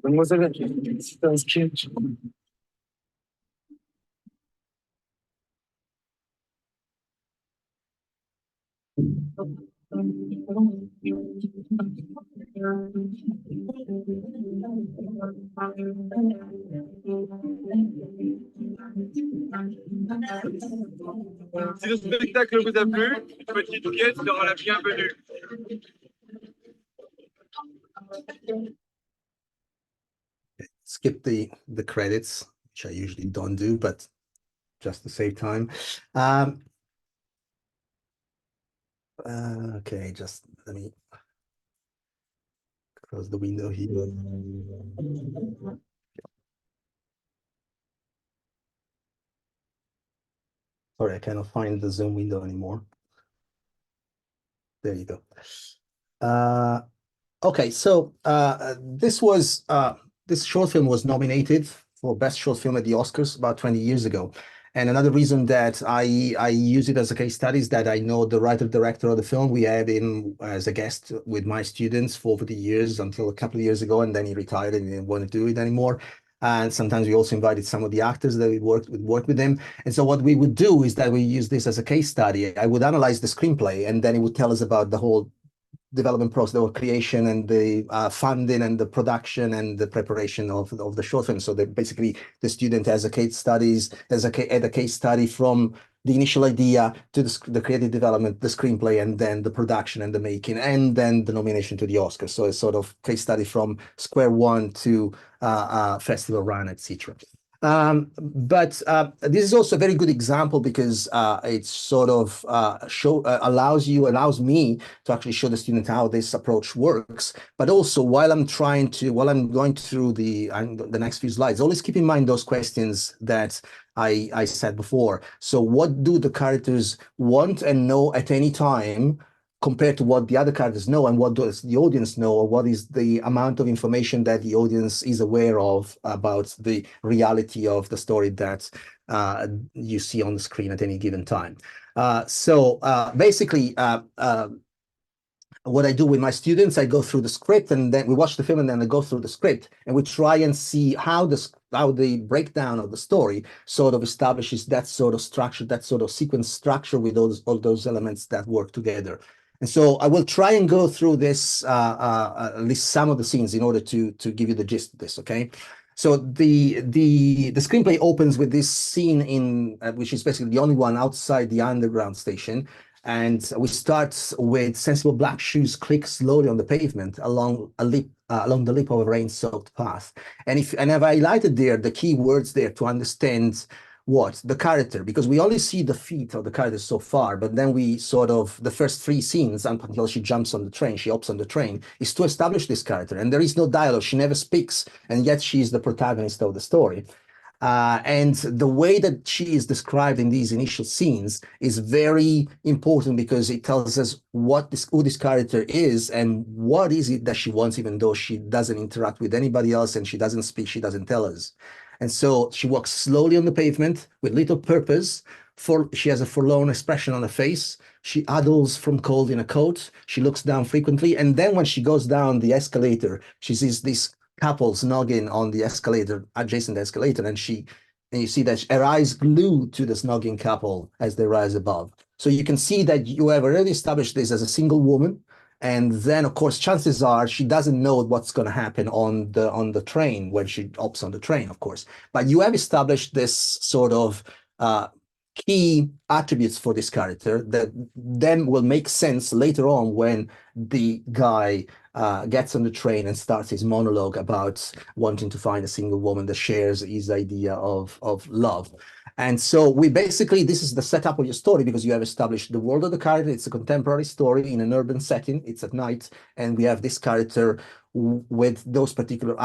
Mademoiselle, c'est un sketch. Si le spectacle vous a plu, petite pièce sera la bienvenue. Skip the credits, which I usually don't do, but just to save time. Okay, just let me close the window here. Sorry, I cannot find the Zoom window anymore. There you go. Okay, so this short film was nominated for Best Short Film at the Oscars about 20 years ago. And another reason that I use it as a case study is that I know the writer-director of the film. We had him as a guest with my students for over the years until a couple of years ago, and then he retired and he didn't want to do it anymore. And sometimes we also invited some of the actors that we worked with him. And so what we would do is that we use this as a case study. I would analyze the screenplay, and then it would tell us about the whole development process, the creation and the funding and the production and the preparation of the short film. So that basically the student has a case study from the initial idea to the creative development, the screenplay, and then the production and the making, and then the nomination to the Oscars. So it's sort of case study from square one to festival run, etc. But this is also a very good example because it sort of allows me to actually show the student how this approach works. But also while I'm going through the next few slides, always keep in mind those questions that I said before. So what do the characters want and know at any time compared to what the other characters know, and what does the audience know, or what is the amount of information that the audience is aware of about the reality of the story that you see on the screen at any given time. Basically, what I do with my students, I go through the script, and then we watch the film, and then I go through the script, and we try and see how the breakdown of the story sort of establishes that sort of structure, that sort of sequence structure with all those elements that work together. And so I will try and go through this, at least some of the scenes, in order to give you the gist of this, okay? So the screenplay opens with this scene which is basically the only one outside the underground station. And we start with sensible black shoes click slowly on the pavement along the lip of a rain-soaked path. And I've highlighted there the key words there to understand the character, because we only see the feet of the character so far, but then we sort of, the first 3 scenes until she jumps on the train, she hops on the train, is to establish this character. And there is no dialogue, she never speaks, and yet she is the protagonist of the story. And the way that she is described in these initial scenes is very important because it tells us who this character is and what is it that she wants, even though she doesn't interact with anybody else and she doesn't speak, she doesn't tell us. And so she walks slowly on the pavement with little purpose. She has a forlorn expression on her face. She huddles from cold in a coat. She looks down frequently. And then when she goes down the escalator, she sees this couple snogging on the escalator, adjacent escalator, and you see that her eyes glued to the snogging couple as they rise above. So you can see that you have already established this as a single woman, And then, of course, chances are she doesn't know what's going to happen on the train when she hops on the train, of course. But you have established this sort of key attributes for this character that then will make sense later on when the guy gets on the train and starts his monologue about wanting to find a single woman that shares his idea of love. And so we basically, this is the setup of your story because you have established the world of the character. It's a contemporary story in an urban setting. It's at night, and we have this character with those particular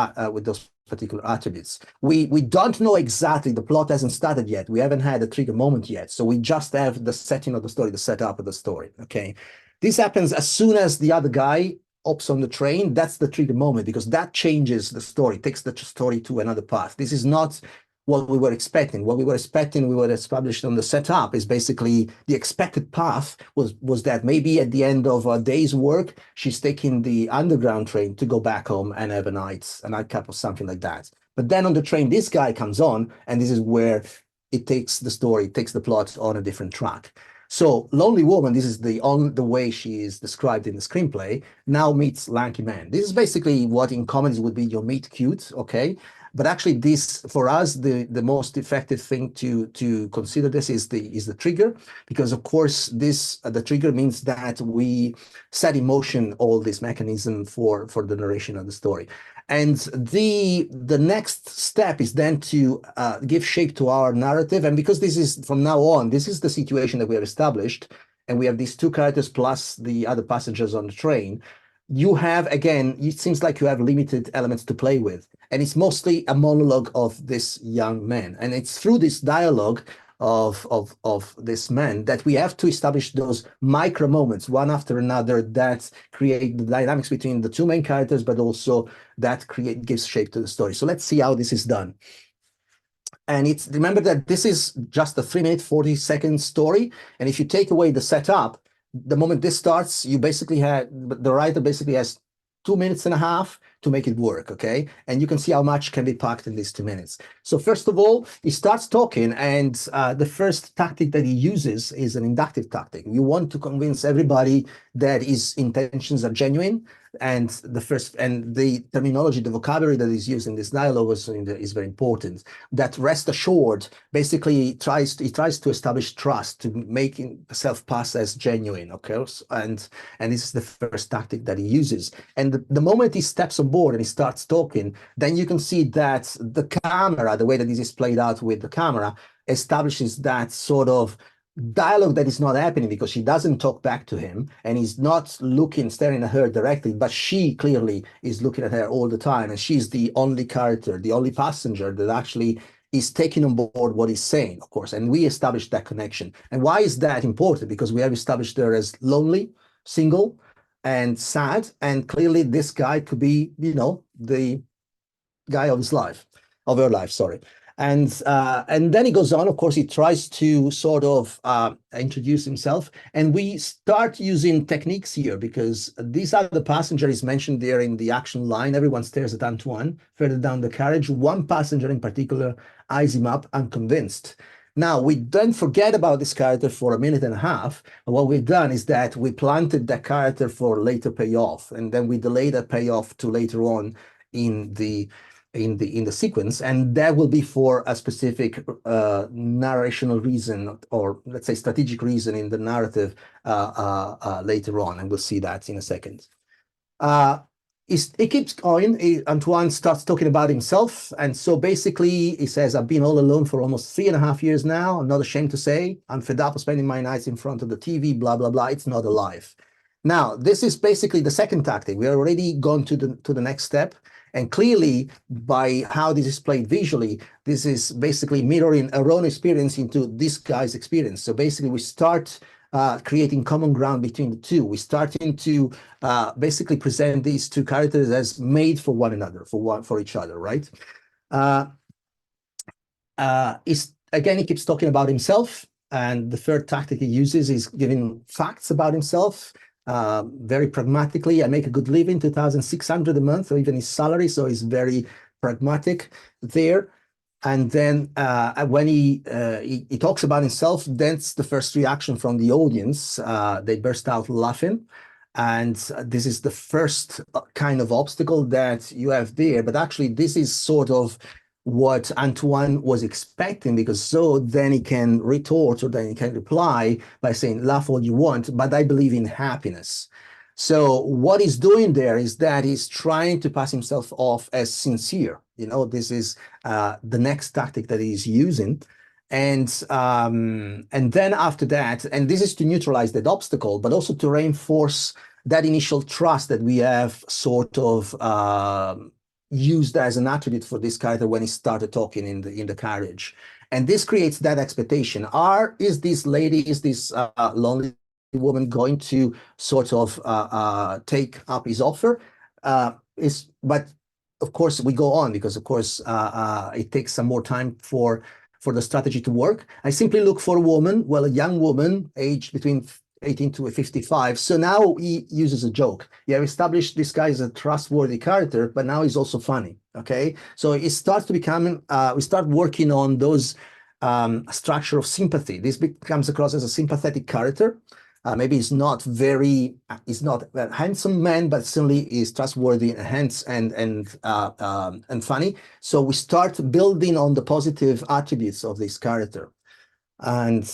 attributes. We don't know exactly, the plot hasn't started yet. We haven't had a trigger moment yet. So we just have the setting of the story, the setup of the story. Okay. This happens as soon as the other guy hops on the train. That's the trigger moment because that changes the story, takes the story to another path. This is not what we were expecting. What we were expecting, we were established on the setup, is basically the expected path was that maybe at the end of a day's work, she's taking the underground train to go back home and have a nightcap or something like that. But then on the train, this guy comes on, and this is where it takes the story, takes the plot on a different track. So Lonely Woman, this is the way she is described in the screenplay, now meets Lanky Man. This is basically what in comedies would be your meet cute, okay? But actually, this, for us, the most effective thing to consider this is the trigger, because of course the trigger means that we set in motion all this mechanism for the narration of the story. And the next step is then to give shape to our narrative. And because this is, from now on, this is the situation that we have established, and we have these two characters plus the other passengers on the train, you have, again, it seems like you have limited elements to play with. And it's mostly a monologue of this young man. And it's through this dialogue of this man that we have to establish those micro moments, one after another, that create the dynamics between the two main characters, but also that gives shape to the story. So let's see how this is done. And remember that this is just a 3-minute, 40-second story. And if you take away the setup, the moment this starts, the writer basically has 2.5 minutes to make it work, okay? And you can see how much can be packed in these 2 minutes. So first of all, he starts talking, and the first tactic that he uses is an inductive tactic. You want to convince everybody that his intentions are genuine, and the terminology, the vocabulary that is used in this dialogue is very important. That rest assured basically he tries to establish trust, to make himself pass as genuine, okay? And this is the first tactic that he uses. And the moment he steps on board and he starts talking, then you can see that the camera, the way that this is played out with the camera, establishes that sort of dialogue that is not happening because she doesn't talk back to him and he's not staring at her directly, but she clearly is looking at her all the time, and she's the only character, the only passenger that actually is taking on board what he's saying, of course. And we established that connection. And why is that important? Because we have established her as lonely, single, and sad, and clearly this guy could be, the guy of her life, sorry. And then he goes on, of course, he tries to sort of introduce himself, and we start using techniques here because this other passenger is mentioned there in the action line. Everyone stares at Antoine further down the carriage. One passenger in particular eyes him up, unconvinced. Now, we don't forget about this character for 1.5 minutes. And what we've done is that we planted that character for later payoff, and then we delay that payoff to later on in the sequence, and that will be for a specific narrational reason, or let's say strategic reason in the narrative later on, and we'll see that in a second. It keeps going. Antoine starts talking about himself, and so basically he says, I've been all alone for almost 3.5 years now. I'm not ashamed to say. I'm fed up of spending my nights in front of the TV, blah, blah, blah. It's not a life. Now, this is basically the second tactic. We are already gone to the next step. And clearly, by how this is played visually, this is basically mirroring our own experience into this guy's experience. So basically, we start creating common ground between the two. We're starting to basically present these two characters as made for one another, for each other, right? Again, he keeps talking about himself, and the third tactic he uses is giving facts about himself. Very pragmatically, I make a good living, 2,600 a month, or even his salary, so he's very pragmatic there. And then when he talks about himself, that's the first reaction from the audience. They burst out laughing. And this is the first kind of obstacle that you have there. But actually, this is sort of what Antoine was expecting, because so then he can retort, or then he can reply by saying, laugh all you want, but I believe in happiness. So what he's doing there is that he's trying to pass himself off as sincere. You know, this is the next tactic that he's using. And then after that, and this is to neutralize that obstacle, but also to reinforce that initial trust that we have sort of used as an attribute for this character when he started talking in the carriage. And this creates that expectation. Is this lady, is this lonely woman going to sort of take up his offer? But of course we go on, because of course it takes some more time for the strategy to work. I simply look for a woman, well, a young woman, aged between 18 to 55. So now he uses a joke. You have established this guy as a trustworthy character, but now he's also funny. Okay, so it starts to become, we start working on those structure of sympathy. This comes across as a sympathetic character. Maybe he's not a handsome man, but certainly is trustworthy and funny. So we start building on the positive attributes of this character. And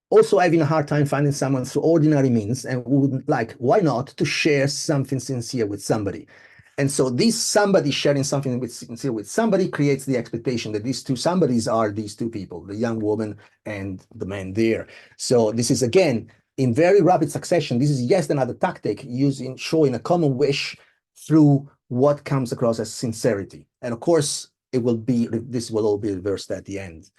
also having a hard time finding someone through ordinary means, and would like, why not, to share something sincere with somebody. And so this somebody sharing something sincere with somebody creates the expectation that these two somebodies are these two people, the young woman and the man there. So this is, again, in very rapid succession. This is yet another tactic showing a common wish through what comes across as sincerity. And of course, this will all be reversed at the end.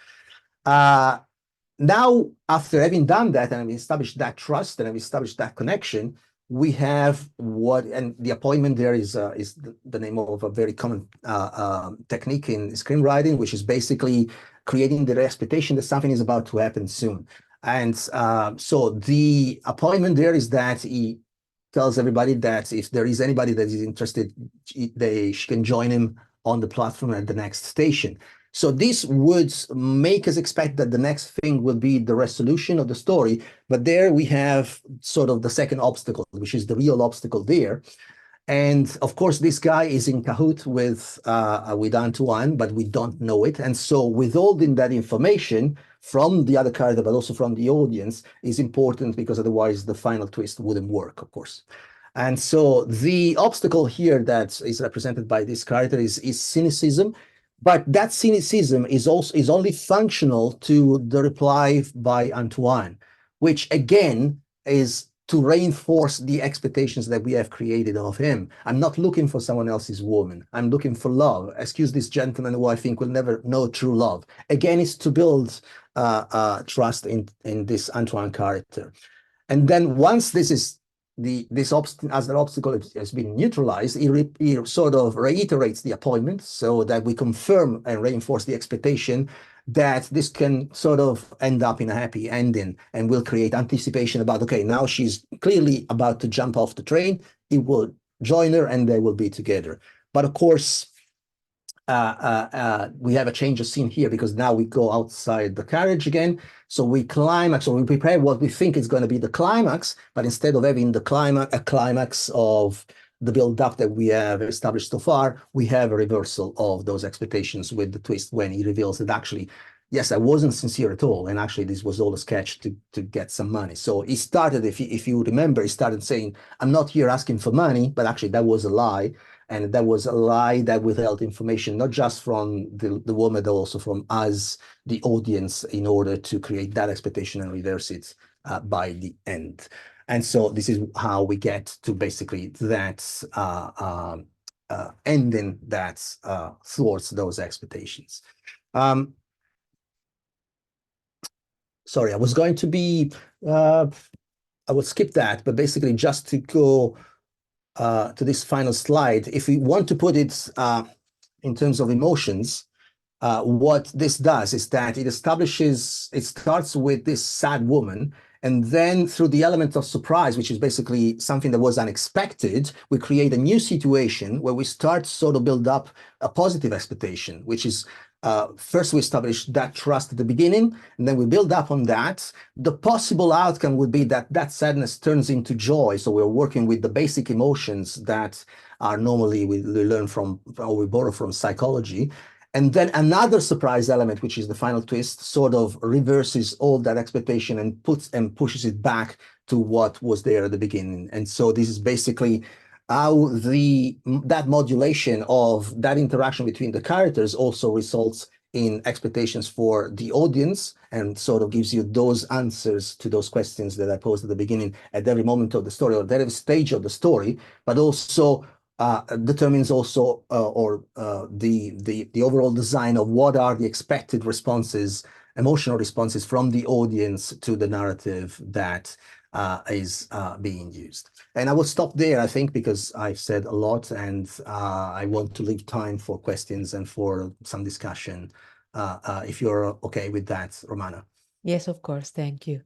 Now, after having done that and established that trust and have established that connection, we have and the appointment there is the name of a very common technique in screenwriting, which is basically creating the expectation that something is about to happen soon. And so the appointment there is that he tells everybody that if there is anybody that is interested, she can join him on the platform at the next station. So this would make us expect that the next thing will be the resolution of the story. But there we have sort of the second obstacle, which is the real obstacle there. And of course, this guy is in cahoot with Antoine, but we don't know it. And so withholding that information from the other character, but also from the audience, is important, because otherwise the final twist wouldn't work, of course. And so the obstacle here that is represented by this character is cynicism. But that cynicism is only functional to the reply by Antoine, which again is to reinforce the expectations that we have created of him. I'm not looking for someone else's woman. I'm looking for love. Excuse this gentleman who I think will never know true love. Again, it's to build trust in this Antoine character. And then once this is as the obstacle has been neutralized, he sort of reiterates the appointment, so that we confirm and reinforce the expectation that this can sort of end up in a happy ending, and will create anticipation about, okay, now she's clearly about to jump off the train. He will join her and they will be together. But of course, we have a change of scene here, because now we go outside the carriage again. So we climax, or we prepare what we think is going to be the climax, but instead of having a climax of the build-up that we have established so far, we have a reversal of those expectations with the twist when he reveals that actually, yes, I wasn't sincere at all, and actually this was all a sketch to get some money. So he started, if you remember, he started saying, I'm not here asking for money, but actually that was a lie. And that was a lie that withheld information, not just from the woman, but also from us, the audience, in order to create that expectation and reverse it by the end. And so this is how we get to basically that ending that thwarts those expectations. Sorry, I was going to be, I will skip that, but basically just to go to this final slide, if we want to put it in terms of emotions, what this does is that it starts with this sad woman, and then through the element of surprise, which is basically something that was unexpected, we create a new situation where we start sort of build up a positive expectation, which is first we establish that trust at the beginning, and then we build up on that. The possible outcome would be that that sadness turns into joy. So we're working with the basic emotions that are normally we learn from, or we borrow from psychology. And then another surprise element, which is the final twist, sort of reverses all that expectation and pushes it back to what was there at the beginning. And so this is basically how that modulation of that interaction between the characters also results in expectations for the audience, and sort of gives you those answers to those questions that I posed at the beginning at every moment of the story, or at every stage of the story, but also determines also the overall design of what are the expected responses, emotional responses from the audience to the narrative that is being used. And I will stop there, I think, because I've said a lot, and I want to leave time for questions and for some discussion, if you're okay with that, Romana. Yes, of course. Thank you.